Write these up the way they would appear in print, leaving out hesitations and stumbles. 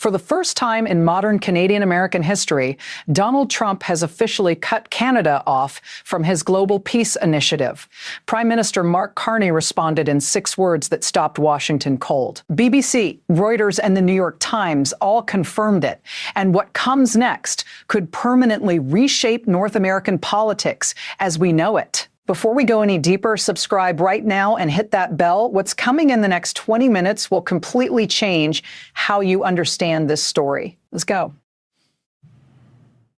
For the first time in modern Canadian-American history, Donald Trump has officially cut Canada off from his global peace initiative. Prime Minister Mark Carney responded in 6 words that stopped Washington cold. BBC, Reuters, and the New York Times all confirmed it. And what comes next could permanently reshape North American politics as we know it. Before we go any deeper, subscribe right now and hit that bell. What's coming in the next 20 minutes will completely change how you understand this story. Let's go.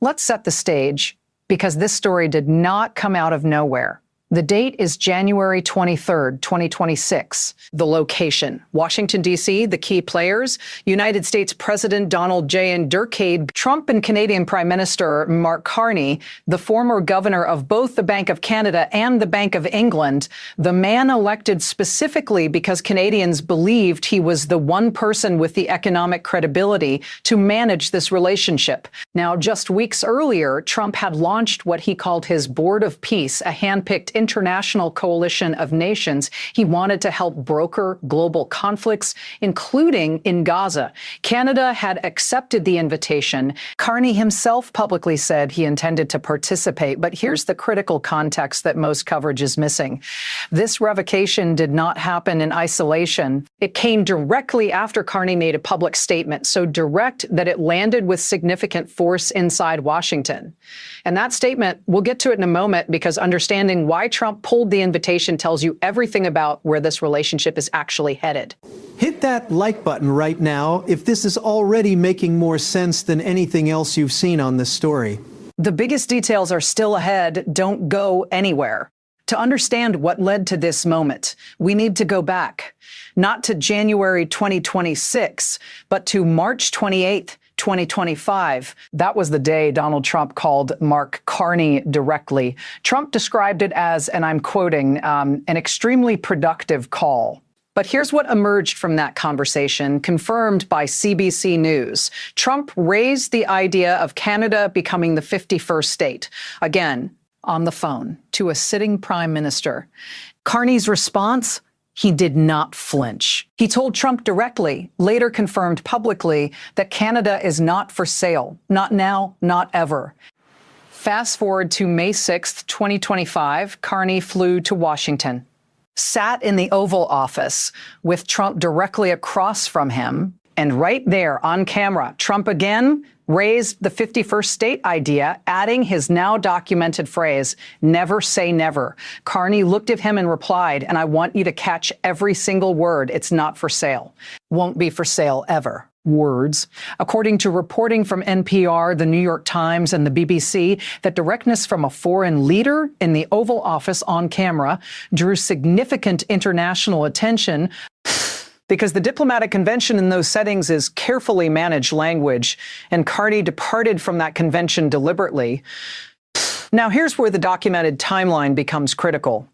Let's set the stage, because this story did not come out of nowhere. The date is January 23rd, 2026. The location, Washington, D.C., the key players, United States President Donald J. Durkhead, Trump and Canadian Prime Minister Mark Carney, the former governor of both the Bank of Canada and the Bank of England, the man elected specifically because Canadians believed he was the one person with the economic credibility to manage this relationship. Now, just weeks earlier, Trump had launched what he called his Board of Peace, a handpicked international coalition of nations he wanted to help broker global conflicts, including in Gaza. Canada had accepted the invitation. Carney himself publicly said he intended to participate, but here's the critical context that most coverage is missing. This revocation did not happen in isolation. It came directly after Carney made a public statement, so direct that it landed with significant force inside Washington. And that statement, we'll get to it in a moment, because understanding why Trump pulled the invitation tells you everything about where this relationship is actually headed. Hit that like button right now if this is already making more sense than anything else you've seen on this story. The biggest details are still ahead. Don't go anywhere. To understand what led to this moment, we need to go back, not to January 2026, but to March 28th, 2025. That was the day Donald Trump called Mark Carney directly. Trump described it as, and I'm quoting, an extremely productive call. But here's what emerged from that conversation, confirmed by CBC News. Trump raised the idea of Canada becoming the 51st state, again, on the phone, to a sitting prime minister. Carney's response? He did not flinch. He told Trump directly, later confirmed publicly, that Canada is not for sale. Not now, not ever. Fast forward to May 6th, 2025, Carney flew to Washington, sat in the Oval Office with Trump directly across from him, and right there on camera, Trump again raised the 51st state idea, adding his now documented phrase, never say never. Carney looked at him and replied, and I want you to catch every single word, it's not for sale. Won't be for sale ever. Words. According to reporting from NPR, the New York Times, and the BBC, that directness from a foreign leader in the Oval Office on camera drew significant international attention, because the diplomatic convention in those settings is carefully managed language, and Carney departed from that convention deliberately. Now, here's where the documented timeline becomes critical.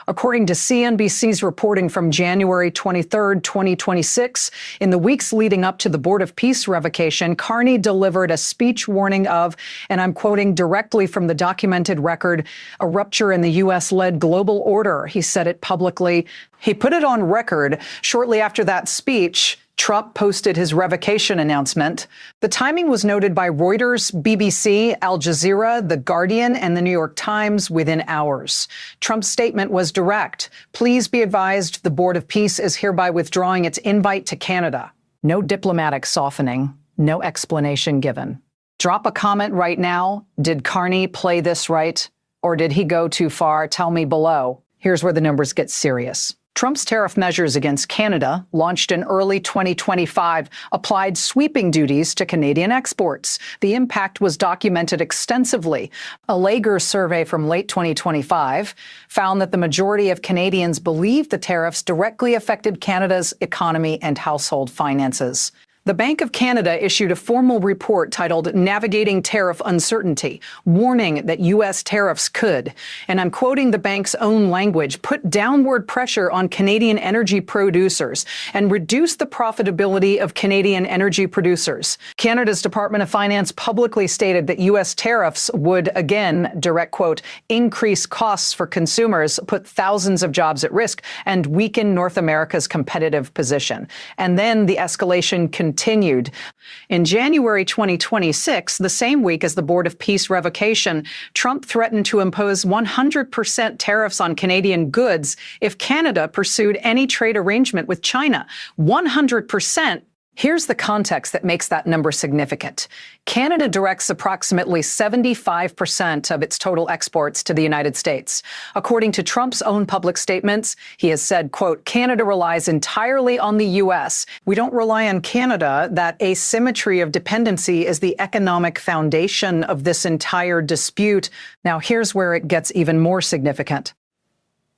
According to CNBC's reporting from January 23rd, 2026, in the weeks leading up to the Board of Peace revocation, Carney delivered a speech warning of, and I'm quoting directly from the documented record, a rupture in the U.S.-led global order. He said it publicly. He put it on record shortly after that speech. Trump posted his revocation announcement. The timing was noted by Reuters, BBC, Al Jazeera, The Guardian, and The New York Times within hours. Trump's statement was direct. Please be advised the Board of Peace is hereby withdrawing its invite to Canada. No diplomatic softening, no explanation given. Drop a comment right now. Did Carney play this right? Or did he go too far? Tell me below. Here's where the numbers get serious. Trump's tariff measures against Canada, launched in early 2025, applied sweeping duties to Canadian exports. The impact was documented extensively. A Lager survey from late 2025 found that the majority of Canadians believed the tariffs directly affected Canada's economy and household finances. The Bank of Canada issued a formal report titled Navigating Tariff Uncertainty, warning that U.S. tariffs could, and I'm quoting the bank's own language, put downward pressure on Canadian energy producers and reduce the profitability of Canadian energy producers. Canada's Department of Finance publicly stated that U.S. tariffs would, again, direct quote, increase costs for consumers, put thousands of jobs at risk, and weaken North America's competitive position. And then the escalation continued continued. In January 2026, the same week as the Board of Peace revocation, Trump threatened to impose 100% tariffs on Canadian goods if Canada pursued any trade arrangement with China. 100%. Here's the context that makes that number significant. Canada directs approximately 75% of its total exports to the United States. According to Trump's own public statements, he has said, quote, Canada relies entirely on the U.S. We don't rely on Canada. That asymmetry of dependency is the economic foundation of this entire dispute. Now, here's where it gets even more significant.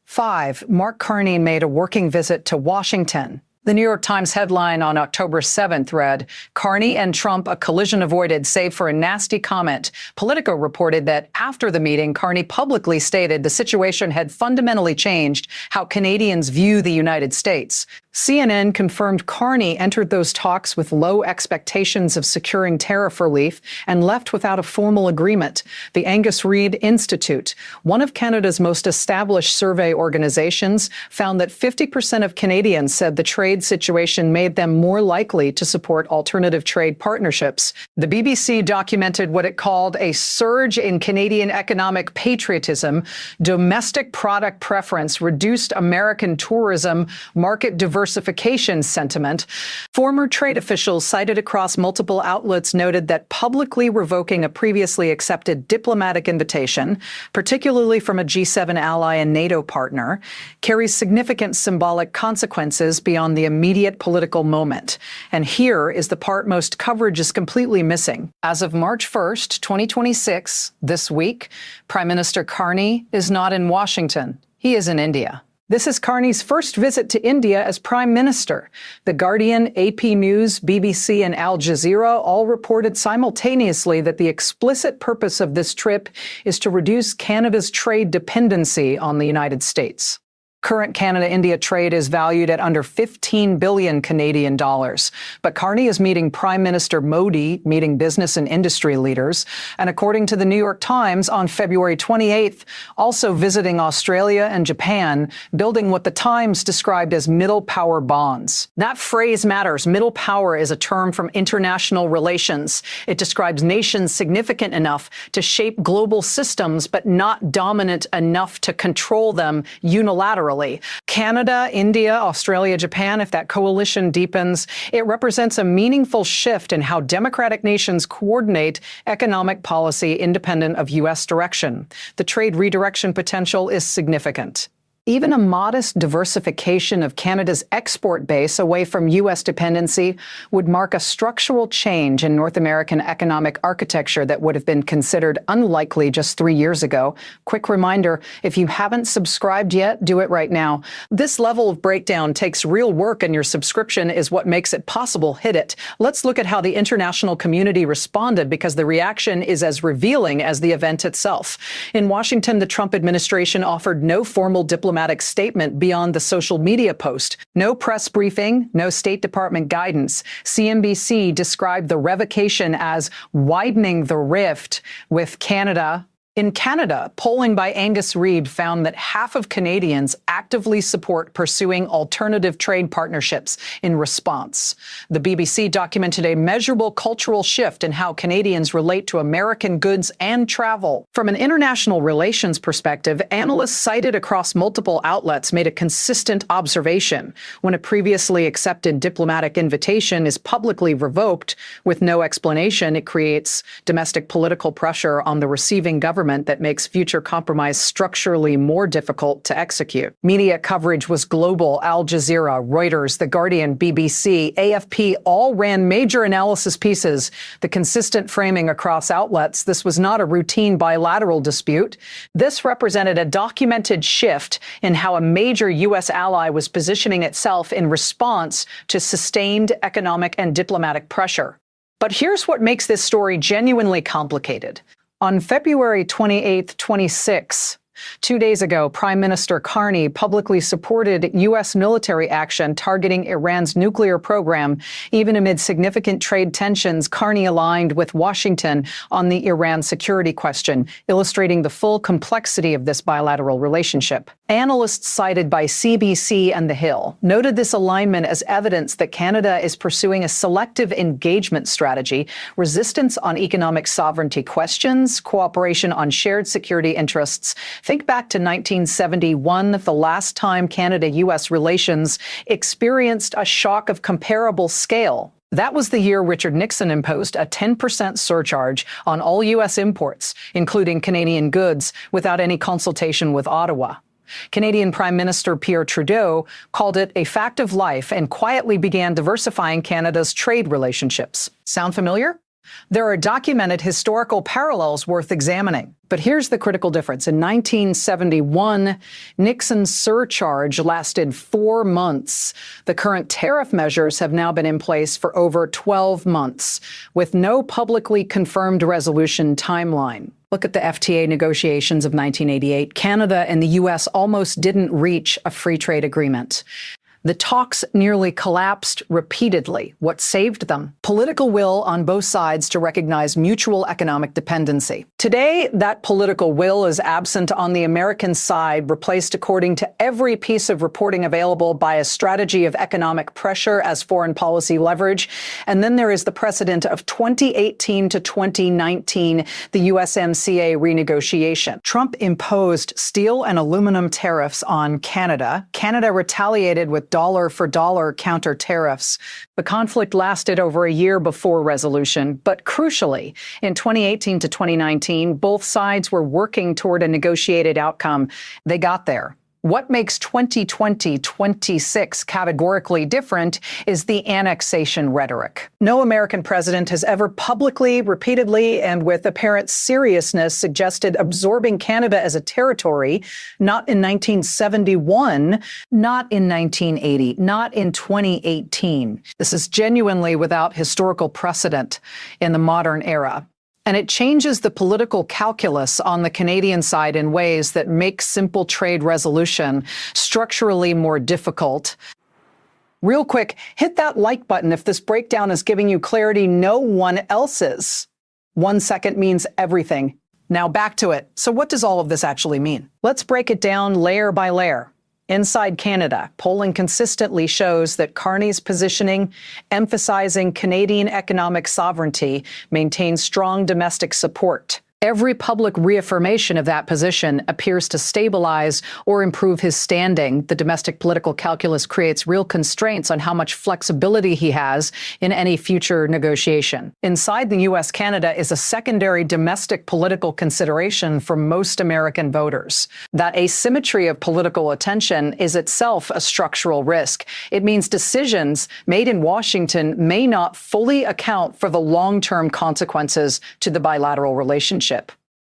5. Mark Carney made a working visit to Washington. The New York Times headline on October 7th read, Carney and Trump, a collision avoided save for a nasty comment. Politico reported that after the meeting, Carney publicly stated the situation had fundamentally changed how Canadians view the United States. CNN confirmed Carney entered those talks with low expectations of securing tariff relief and left without a formal agreement. The Angus Reid Institute, one of Canada's most established survey organizations, found that 50% of Canadians said the trade situation made them more likely to support alternative trade partnerships. The BBC documented what it called a surge in Canadian economic patriotism, domestic product preference, reduced American tourism, market diversification sentiment. Former trade officials cited across multiple outlets noted that publicly revoking a previously accepted diplomatic invitation, particularly from a G7 ally and NATO partner, carries significant symbolic consequences beyond the immediate political moment. And here is the part most coverage is completely missing. As of March 1st, 2026, this week, Prime Minister Carney is not in Washington. He is in India. This is Carney's first visit to India as Prime Minister. The Guardian, AP News, BBC, and Al Jazeera all reported simultaneously that the explicit purpose of this trip is to reduce Canada's trade dependency on the United States. Current Canada-India trade is valued at under 15 billion Canadian dollars. But Carney is meeting Prime Minister Modi, meeting business and industry leaders, and according to the New York Times, on February 28th, also visiting Australia and Japan, building what the Times described as middle power bonds. That phrase matters. Middle power is a term from international relations. It describes nations significant enough to shape global systems, but not dominant enough to control them unilaterally. Canada, India, Australia, Japan, if that coalition deepens, it represents a meaningful shift in how democratic nations coordinate economic policy independent of U.S. direction. The trade redirection potential is significant. Even a modest diversification of Canada's export base away from U.S. dependency would mark a structural change in North American economic architecture that would have been considered unlikely just 3 years ago. Quick reminder, if you haven't subscribed yet, do it right now. This level of breakdown takes real work, and your subscription is what makes it possible. Hit it. Let's look at how the international community responded, because the reaction is as revealing as the event itself. In Washington, the Trump administration offered no formal diplomatic statement beyond the social media post. No press briefing, no State Department guidance. CNBC described the revocation as widening the rift with Canada. In Canada, polling by Angus Reid found that half of Canadians actively support pursuing alternative trade partnerships in response. The BBC documented a measurable cultural shift in how Canadians relate to American goods and travel. From an international relations perspective, analysts cited across multiple outlets made a consistent observation. When a previously accepted diplomatic invitation is publicly revoked with no explanation, it creates domestic political pressure on the receiving government that makes future compromise structurally more difficult to execute. Media coverage was global. Al Jazeera, Reuters, The Guardian, BBC, AFP all ran major analysis pieces. The consistent framing across outlets, this was not a routine bilateral dispute. This represented a documented shift in how a major U.S. ally was positioning itself in response to sustained economic and diplomatic pressure. But here's what makes this story genuinely complicated. On February 28, 26, 2 days ago, Prime Minister Carney publicly supported U.S. military action targeting Iran's nuclear program. Even amid significant trade tensions, Carney aligned with Washington on the Iran security question, illustrating the full complexity of this bilateral relationship. Analysts cited by CBC and The Hill noted this alignment as evidence that Canada is pursuing a selective engagement strategy, resistance on economic sovereignty questions, cooperation on shared security interests. Think back to 1971, the last time Canada-U.S. relations experienced a shock of comparable scale. That was the year Richard Nixon imposed a 10% surcharge on all U.S. imports, including Canadian goods, without any consultation with Ottawa. Canadian Prime Minister Pierre Trudeau called it a fact of life and quietly began diversifying Canada's trade relationships. Sound familiar? There are documented historical parallels worth examining. But here's the critical difference. In 1971, Nixon's surcharge lasted 4 months. The current tariff measures have now been in place for over 12 months, with no publicly confirmed resolution timeline. Look at the FTA negotiations of 1988. Canada and the U.S. almost didn't reach a free trade agreement. The talks nearly collapsed repeatedly. What saved them? Political will on both sides to recognize mutual economic dependency. Today, that political will is absent on the American side, replaced, according to every piece of reporting available, by a strategy of economic pressure as foreign policy leverage. And then there is the precedent of 2018 to 2019, the USMCA renegotiation. Trump imposed steel and aluminum tariffs on Canada. Canada retaliated with dollar-for-dollar counter tariffs. The conflict lasted over a year before resolution, but crucially, in 2018 to 2019, both sides were working toward a negotiated outcome. They got there. What makes 2020-26 categorically different is the annexation rhetoric. No American president has ever publicly, repeatedly, and with apparent seriousness suggested absorbing Canada as a territory, not in 1971, not in 1980, not in 2018. This is genuinely without historical precedent in the modern era. And it changes the political calculus on the Canadian side in ways that make simple trade resolution structurally more difficult. Real quick, hit that like button if this breakdown is giving you clarity no one else is. 1 second means everything. Now back to it. So what does all of this actually mean? Let's break it down layer by layer. Inside Canada, polling consistently shows that Carney's positioning, emphasizing Canadian economic sovereignty, maintains strong domestic support. Every public reaffirmation of that position appears to stabilize or improve his standing. The domestic political calculus creates real constraints on how much flexibility he has in any future negotiation. Inside the U.S., Canada is a secondary domestic political consideration for most American voters. That asymmetry of political attention is itself a structural risk. It means decisions made in Washington may not fully account for the long-term consequences to the bilateral relationship.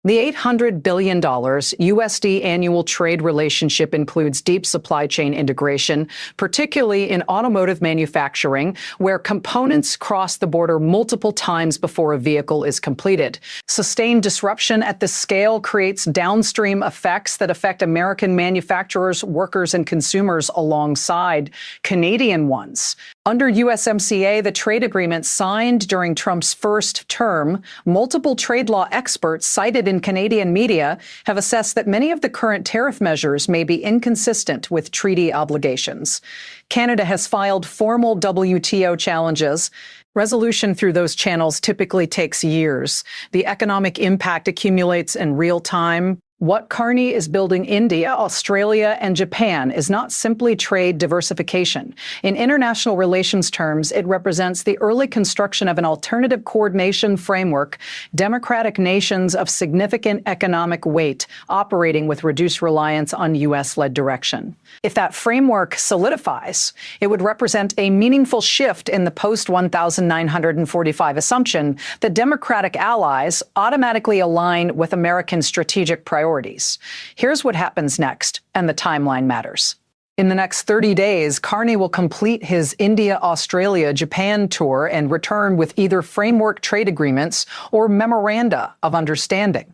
The $800 billion USD annual trade relationship includes deep supply chain integration, particularly in automotive manufacturing, where components cross the border multiple times before a vehicle is completed. Sustained disruption at this scale creates downstream effects that affect American manufacturers, workers, and consumers alongside Canadian ones. Under USMCA, the trade agreement signed during Trump's first term, multiple trade law experts cited in Canadian media have assessed that many of the current tariff measures may be inconsistent with treaty obligations. Canada has filed formal WTO challenges. Resolution through those channels typically takes years. The economic impact accumulates in real time. What Carney is building India, Australia, and Japan is not simply trade diversification. In international relations terms, it represents the early construction of an alternative coordination framework, democratic nations of significant economic weight operating with reduced reliance on U.S.-led direction. If that framework solidifies, it would represent a meaningful shift in the post-1945 assumption that democratic allies automatically align with American strategic priorities. Here's what happens next, and the timeline matters. In the next 30 days, Carney will complete his India, Australia, Japan tour and return with either framework trade agreements or memoranda of understanding.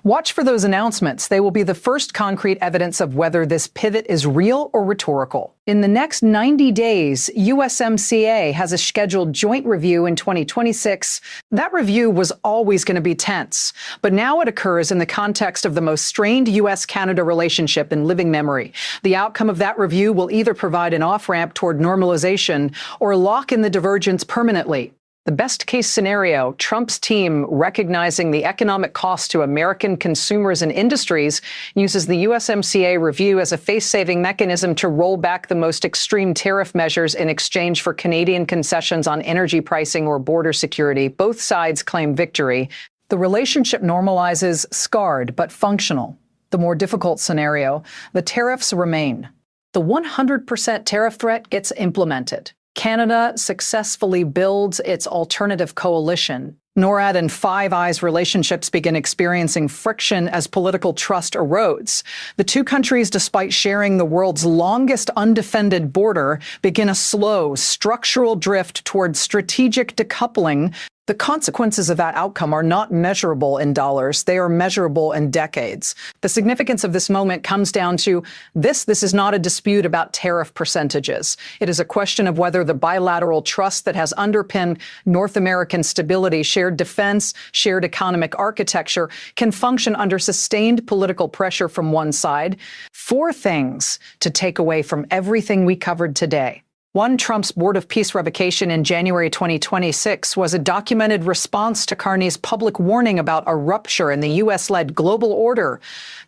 Watch for those announcements. They will be the first concrete evidence of whether this pivot is real or rhetorical. In the next 90 days, USMCA has a scheduled joint review in 2026. That review was always going to be tense, but now it occurs in the context of the most strained U.S.-Canada relationship in living memory. The outcome of that review will either provide an off-ramp toward normalization or lock in the divergence permanently. The best-case scenario, Trump's team, recognizing the economic cost to American consumers and industries, uses the USMCA review as a face-saving mechanism to roll back the most extreme tariff measures in exchange for Canadian concessions on energy pricing or border security. Both sides claim victory. The relationship normalizes, scarred but functional. The more difficult scenario, the tariffs remain. The 100% tariff threat gets implemented. Canada successfully builds its alternative coalition. NORAD and Five Eyes relationships begin experiencing friction as political trust erodes. The two countries, despite sharing the world's longest undefended border, begin a slow, structural drift towards strategic decoupling. The consequences of that outcome are not measurable in dollars. They are measurable in decades. The significance of this moment comes down to this is not a dispute about tariff percentages. It is a question of whether the bilateral trust that has underpinned North American stability, shared defense, shared economic architecture, can function under sustained political pressure from one side. 4 things to take away from everything we covered today. 1. Trump's Board of Peace revocation in January 2026 was a documented response to Carney's public warning about a rupture in the U.S.-led global order.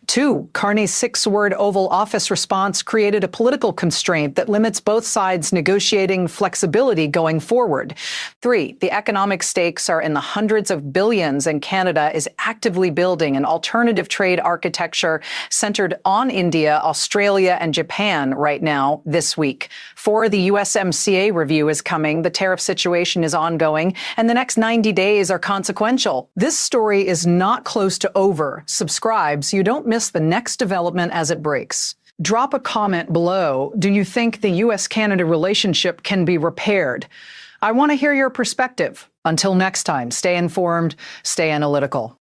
2. Carney's 6-word Oval Office response created a political constraint that limits both sides' negotiating flexibility going forward. 3. The economic stakes are in the hundreds of billions, and Canada is actively building an alternative trade architecture centered on India, Australia, and Japan right now, this week. 4. The USMCA review is coming, the tariff situation is ongoing, and the next 90 days are consequential. This story is not close to over. Subscribe so you don't miss the next development as it breaks. Drop a comment below. Do you think the U.S.-Canada relationship can be repaired? I want to hear your perspective. Until next time, stay informed, stay analytical.